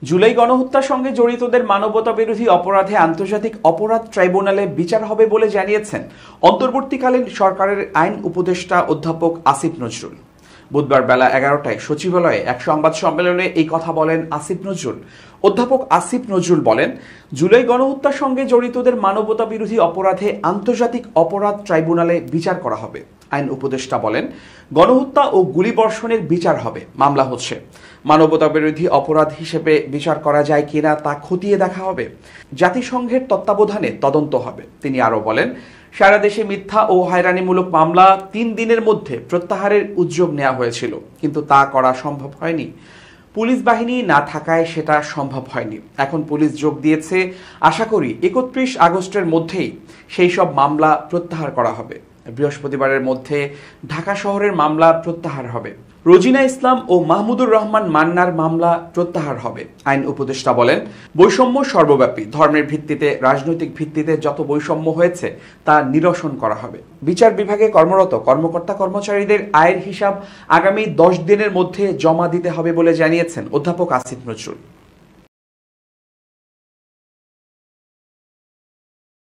জুলাই গণহত্যার সঙ্গে জড়িতদের মানবতাবিরোধী অপরাধে আন্তর্জাতিক অপরাধ ট্রাইব্যুনালে বিচার হবে বলে জানিয়েছেন অন্তর্বর্তীকালীন সরকারের আইন উপদেষ্টা অধ্যাপক আসিফ নজরুল। বুধবার বেলা 11টায় সচিবালয়ে এক সংবাদ সম্মেলনে এই কথা বলেন আসিফ নজরুল। অধ্যাপক আসিফ নজরুল বলেন, জুলাই গণহত্যার সঙ্গে জড়িতদের মানবতাবিরোধী অপরাধে আন্তর্জাতিক অপরাধ ট্রাইব্যুনালে বিচার করা হবে। আইন উপদেষ্টা বলেন, গণহত্যা ও গুলিবর্ষণের বিচার হবে, মামলা হচ্ছে। মানবতাবিরোধী অপরাধ হিসেবে বিচার করা যায় কিনা তা খতিয়ে দেখা হবে। জাতিসংঘের তত্ত্বাবধানে তদন্ত হবে। তিনি আরও বলেন, সারা দেশে মিথ্যা ও হয়রানিমূলক মামলা 3 দিনের মধ্যে প্রত্যাহারের উদ্যোগ নেওয়া হয়েছিল, কিন্তু তা করা সম্ভব হয়নি। পুলিশ বাহিনী না থাকায় সেটা সম্ভব হয়নি। এখন পুলিশ যোগ দিয়েছে। আশা করি 31 আগস্টের মধ্যেই সেই সব মামলা প্রত্যাহার করা হবে। বৃহস্পতিবারের মধ্যে ঢাকা শহরের মামলা প্রত্যাহার হবে। রোজিনা ইসলাম ও মাহমুদুর রহমান মান্নার মামলা প্রত্যাহার হবে। আইন উপদেষ্টা বলেন, বৈষম্য সর্বব্যাপী। ধর্মের ভিত্তিতে, রাজনৈতিক ভিত্তিতে যত বৈষম্য হয়েছে তা নিরসন করা হবে। বিচার বিভাগে কর্মরত কর্মকর্তা কর্মচারীদের আয়ের হিসাব আগামী 10 দিনের মধ্যে জমা দিতে হবে বলে জানিয়েছেন অধ্যাপক আসিফ নজরুল।